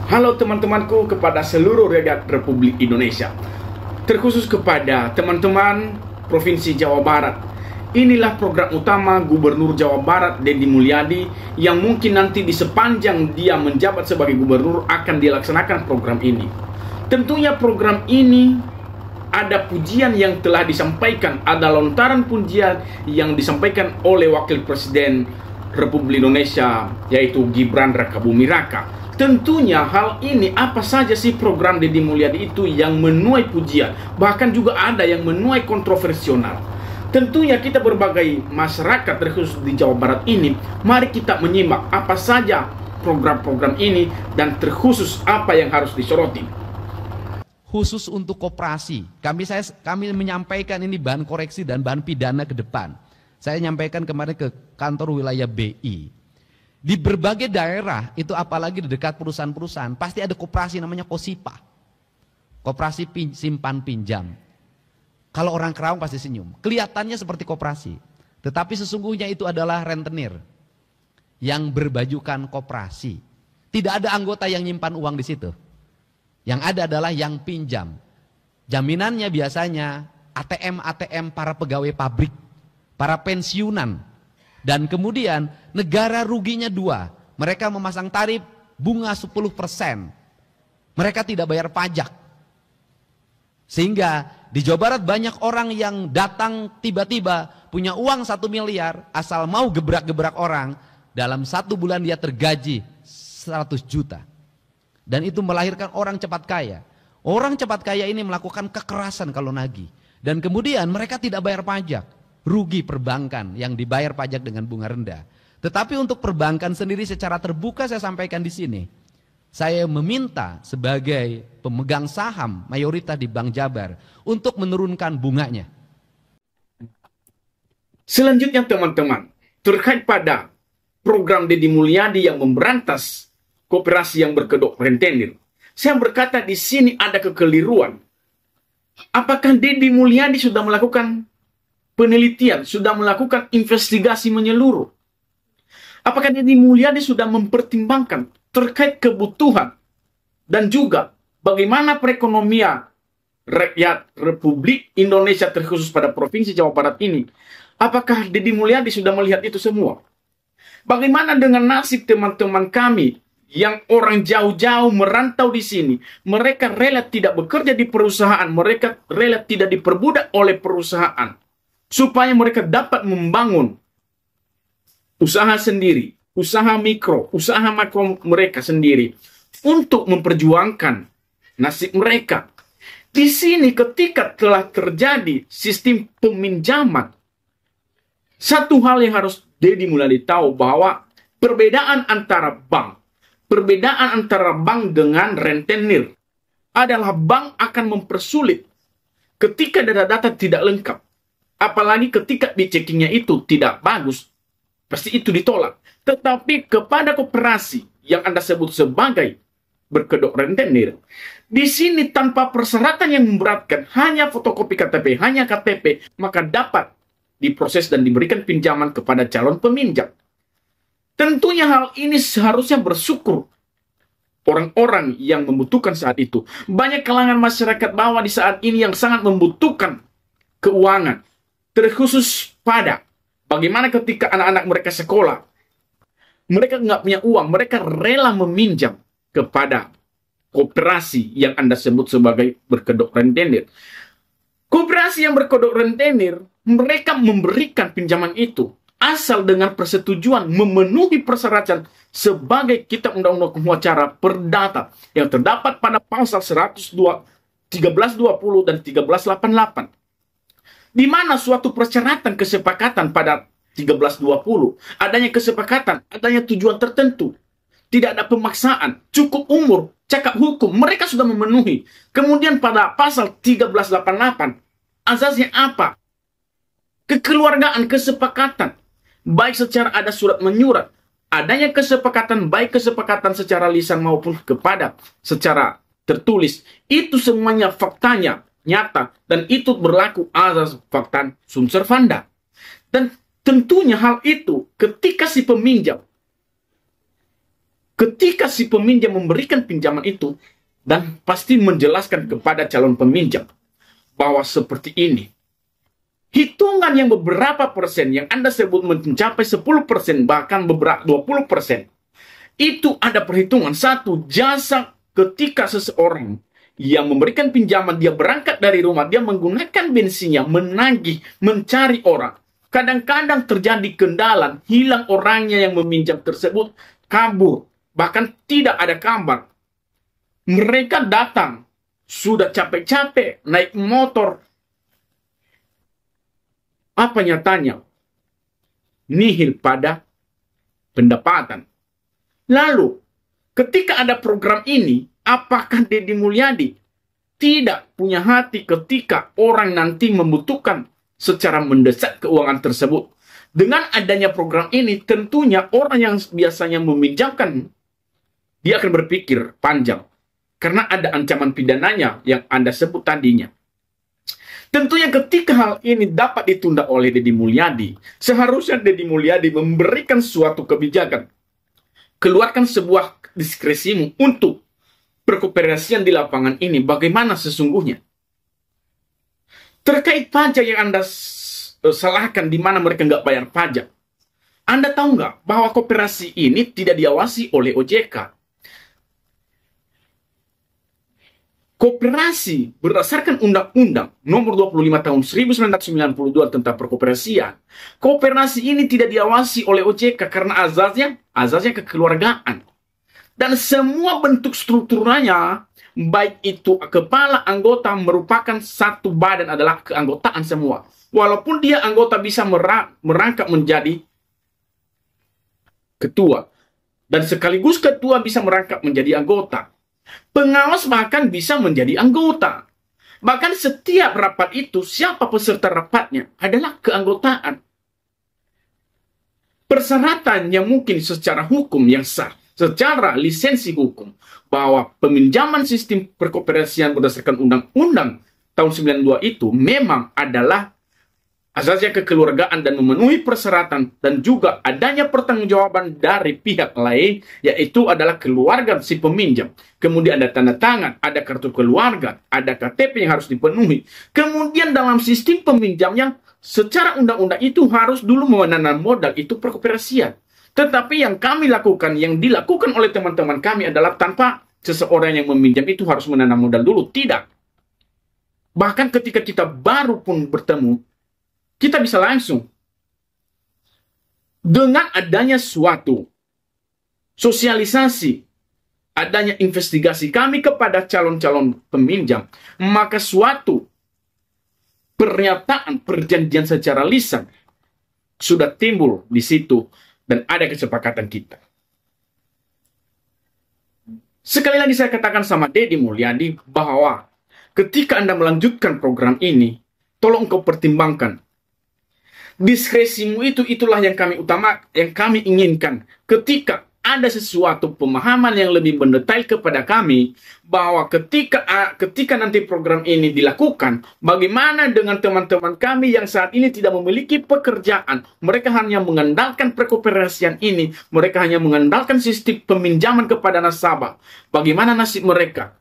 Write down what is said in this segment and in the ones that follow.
Halo teman-temanku kepada seluruh rakyat Republik Indonesia, terkhusus kepada teman-teman Provinsi Jawa Barat. Inilah program utama Gubernur Jawa Barat Deddy Mulyadi yang mungkin nanti di sepanjang dia menjabat sebagai gubernur akan dilaksanakan program ini. Tentunya program ini ada pujian yang telah disampaikan, ada lontaran pujian yang disampaikan oleh Wakil Presiden Republik Indonesia yaitu Gibran Rakabuming Raka. Tentunya hal ini apa saja sih program Deddy Mulyadi itu yang menuai pujian, bahkan juga ada yang menuai kontroversial. Tentunya kita berbagai masyarakat terkhusus di Jawa Barat ini, mari kita menyimak apa saja program-program ini dan terkhusus apa yang harus disoroti. Khusus untuk koperasi, kami menyampaikan ini bahan koreksi dan bahan pidana ke depan. Saya nyampaikan kemarin ke kantor wilayah BI. Di berbagai daerah, itu apalagi di dekat perusahaan-perusahaan, pasti ada koperasi namanya KOSIPA. Koperasi simpan pinjam. Kalau orang Kerawang pasti senyum. Kelihatannya seperti koperasi. Tetapi sesungguhnya itu adalah rentenir. Yang berbajukan koperasi. Tidak ada anggota yang nyimpan uang di situ. Yang ada adalah yang pinjam. Jaminannya biasanya ATM para pegawai pabrik. Para pensiunan. Dan kemudian negara ruginya dua. Mereka memasang tarif bunga 10%. Mereka tidak bayar pajak. Sehingga di Jawa Barat banyak orang yang datang tiba-tiba punya uang 1 miliar. Asal mau gebrak-gebrak orang. Dalam 1 bulan dia tergaji 100 juta. Dan itu melahirkan orang cepat kaya. Orang cepat kaya ini melakukan kekerasan kalau nagih. Dan kemudian mereka tidak bayar pajak. Rugi perbankan yang dibayar pajak dengan bunga rendah. Tetapi untuk perbankan sendiri secara terbuka saya sampaikan di sini. Saya meminta sebagai pemegang saham mayoritas di Bank Jabar untuk menurunkan bunganya. Selanjutnya teman-teman, terkait pada program Deddy Mulyadi yang memberantas koperasi yang berkedok rentenir. Saya berkata di sini ada kekeliruan. Apakah Deddy Mulyadi sudah melakukan penelitian, sudah melakukan investigasi menyeluruh? Apakah Deddy Mulyadi sudah mempertimbangkan terkait kebutuhan dan juga bagaimana perekonomian rakyat Republik Indonesia terkhusus pada Provinsi Jawa Barat ini? Apakah Deddy Mulyadi sudah melihat itu semua? Bagaimana dengan nasib teman-teman kami yang orang jauh-jauh merantau di sini? Mereka rela tidak bekerja di perusahaan, mereka rela tidak diperbudak oleh perusahaan, supaya mereka dapat membangun usaha sendiri, usaha mikro, usaha makro mereka sendiri untuk memperjuangkan nasib mereka. Di sini ketika telah terjadi sistem peminjaman, satu hal yang harus Deddy Mulyadi tahu bahwa perbedaan antara bank dengan rentenir adalah bank akan mempersulit ketika data-data tidak lengkap. Apalagi ketika di-checkingnya itu tidak bagus, pasti itu ditolak. Tetapi kepada koperasi yang Anda sebut sebagai berkedok rentenir, di sini tanpa persyaratan yang memberatkan, hanya fotokopi KTP, hanya KTP, maka dapat diproses dan diberikan pinjaman kepada calon peminjam. Tentunya hal ini seharusnya bersyukur orang-orang yang membutuhkan saat itu. Banyak kalangan masyarakat bawah di saat ini yang sangat membutuhkan keuangan. Terkhusus pada bagaimana ketika anak-anak mereka sekolah, mereka nggak punya uang, mereka rela meminjam kepada koperasi yang Anda sebut sebagai berkedok rentenir. Koperasi yang berkedok rentenir, mereka memberikan pinjaman itu asal dengan persetujuan memenuhi persyaratan sebagai Kitab Undang-Undang Hukum Acara Perdata yang terdapat pada pasal 1320 dan 1388. Di mana suatu persyaratan kesepakatan pada 1320, adanya kesepakatan, adanya tujuan tertentu, tidak ada pemaksaan, cukup umur, cakap hukum, mereka sudah memenuhi. Kemudian pada pasal 1388, azasnya apa? Kekeluargaan, kesepakatan, baik secara ada surat menyurat, adanya kesepakatan, baik kesepakatan secara lisan maupun kepada secara tertulis, itu semuanya faktanya nyata, dan itu berlaku azas fakta sunt servanda. Dan tentunya hal itu ketika si peminjam ketika si peminjam memberikan pinjaman itu, dan pasti menjelaskan kepada calon peminjam bahwa seperti ini. Hitungan yang beberapa persen yang Anda sebut mencapai 10%, bahkan beberapa 20%, itu ada perhitungan. Satu, jasa ketika seseorang yang memberikan pinjaman, dia berangkat dari rumah, dia menggunakan bensinnya, menagih, mencari orang. Kadang-kadang terjadi kendala, hilang orangnya yang meminjam tersebut, kabur, bahkan tidak ada kabar. Mereka datang, sudah capek-capek, naik motor. Apa nyatanya? Nihil pada pendapatan. Lalu, ketika ada program ini, apakah Deddy Mulyadi tidak punya hati ketika orang nanti membutuhkan secara mendesak keuangan tersebut? Dengan adanya program ini, tentunya orang yang biasanya meminjamkan, dia akan berpikir panjang. Karena ada ancaman pidananya yang Anda sebut tadinya. Tentunya ketika hal ini dapat ditunda oleh Deddy Mulyadi, seharusnya Deddy Mulyadi memberikan suatu kebijakan. Keluarkan sebuah diskresimu untuk perkooperasian di lapangan ini. Bagaimana sesungguhnya? Terkait pajak yang Anda salahkan di mana mereka nggak bayar pajak. Anda tahu nggak bahwa koperasi ini tidak diawasi oleh OJK? Koperasi berdasarkan Undang-Undang Nomor 25 Tahun 1992 tentang perkoperasian, koperasi ini tidak diawasi oleh OJK karena azasnya kekeluargaan. Dan semua bentuk strukturnya, baik itu kepala anggota merupakan satu badan, adalah keanggotaan semua. Walaupun dia anggota bisa merangkap menjadi ketua. Dan sekaligus ketua bisa merangkap menjadi anggota. Pengawas bahkan bisa menjadi anggota. Bahkan setiap rapat itu, siapa peserta rapatnya adalah keanggotaan. Persyaratan yang mungkin secara hukum yang sah, secara lisensi hukum, bahwa peminjaman sistem perkoperasian berdasarkan Undang-Undang tahun 92 itu memang adalah asasnya kekeluargaan dan memenuhi persyaratan, dan juga adanya pertanggungjawaban dari pihak lain, yaitu adalah keluarga si peminjam. Kemudian ada tanda tangan, ada kartu keluarga, ada KTP yang harus dipenuhi. Kemudian dalam sistem peminjamnya, secara undang-undang itu harus dulu menanam modal, itu perkoperasian. Tetapi yang kami lakukan, yang dilakukan oleh teman-teman kami adalah tanpa seseorang yang meminjam itu harus menanam modal dulu. Tidak. Bahkan ketika kita baru pun bertemu, kita bisa langsung. Dengan adanya suatu sosialisasi, adanya investigasi kami kepada calon-calon peminjam, maka suatu pernyataan perjanjian secara lisan sudah timbul di situ dan ada kesepakatan kita. Sekali lagi saya katakan sama Deddy Mulyadi bahwa ketika Anda melanjutkan program ini, tolong kau pertimbangkan. Diskresimu itulah yang kami inginkan. Ketika ada sesuatu pemahaman yang lebih mendetail kepada kami, bahwa ketika nanti program ini dilakukan, bagaimana dengan teman-teman kami yang saat ini tidak memiliki pekerjaan, mereka hanya mengandalkan perkoperasian ini, mereka hanya mengandalkan sistem peminjaman kepada nasabah. Bagaimana nasib mereka?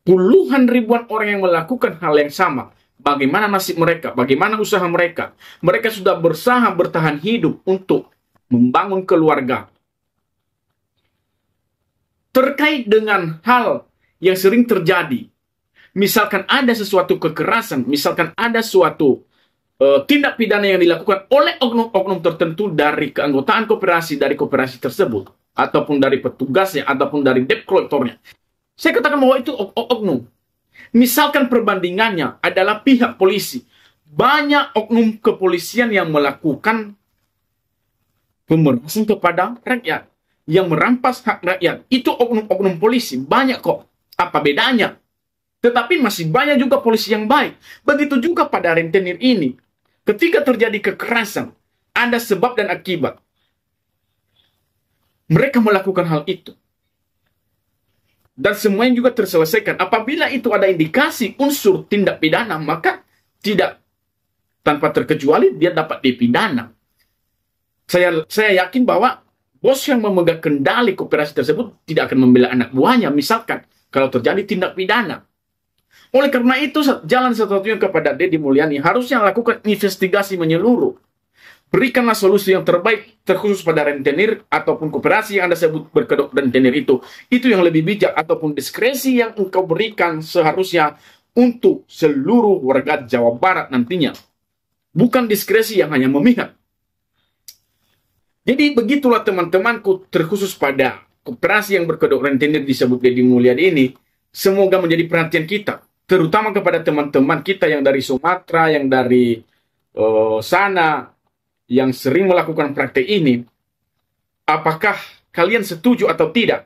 Puluhan ribuan orang yang melakukan hal yang sama. Bagaimana nasib mereka? Bagaimana usaha mereka? Mereka sudah berusaha bertahan hidup untuk membangun keluarga. Terkait dengan hal yang sering terjadi, misalkan ada sesuatu kekerasan, misalkan ada suatu tindak pidana yang dilakukan oleh oknum-oknum tertentu dari keanggotaan koperasi, dari koperasi tersebut, ataupun dari petugasnya, ataupun dari debt collectornya. Saya katakan bahwa itu oknum. Misalkan perbandingannya adalah pihak polisi. Banyak oknum kepolisian yang melakukan pemerasan kepada rakyat, yang merampas hak rakyat. Itu oknum-oknum polisi. Banyak kok. Apa bedanya? Tetapi masih banyak juga polisi yang baik. Begitu juga pada rentenir ini. Ketika terjadi kekerasan, ada sebab dan akibat. Mereka melakukan hal itu. Dan semuanya juga terselesaikan. Apabila itu ada indikasi unsur tindak pidana, maka tidak tanpa terkecuali dia dapat dipidana. Saya yakin bahwa bos yang memegang kendali koperasi tersebut tidak akan membela anak buahnya, misalkan kalau terjadi tindak pidana. Oleh karena itu, jalan satu-satunya kepada Deddy Mulyadi harusnya lakukan investigasi menyeluruh. Berikanlah solusi yang terbaik, terkhusus pada rentenir ataupun koperasi yang Anda sebut berkedok rentenir itu. Itu yang lebih bijak, ataupun diskresi yang engkau berikan seharusnya untuk seluruh warga Jawa Barat nantinya. Bukan diskresi yang hanya memihak. Jadi begitulah teman-temanku, terkhusus pada koperasi yang berkedok rentenir disebut Deddy Mulyadi ini. Semoga menjadi perhatian kita, terutama kepada teman-teman kita yang dari Sumatera, yang dari sana, yang sering melakukan praktek ini. Apakah kalian setuju atau tidak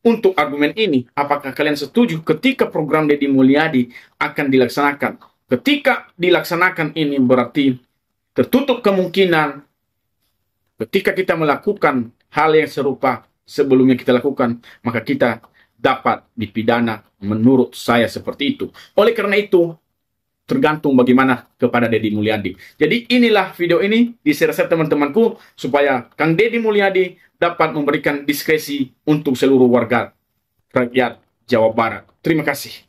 untuk argumen ini? Apakah kalian setuju ketika program Deddy Mulyadi akan dilaksanakan? Ketika dilaksanakan ini berarti tertutup kemungkinan ketika kita melakukan hal yang serupa sebelumnya kita lakukan, maka kita dapat dipidana, menurut saya seperti itu. Oleh karena itu, tergantung bagaimana kepada Deddy Mulyadi. Jadi inilah video ini, di-share teman-temanku, supaya Kang Deddy Mulyadi dapat memberikan diskresi untuk seluruh warga rakyat Jawa Barat. Terima kasih.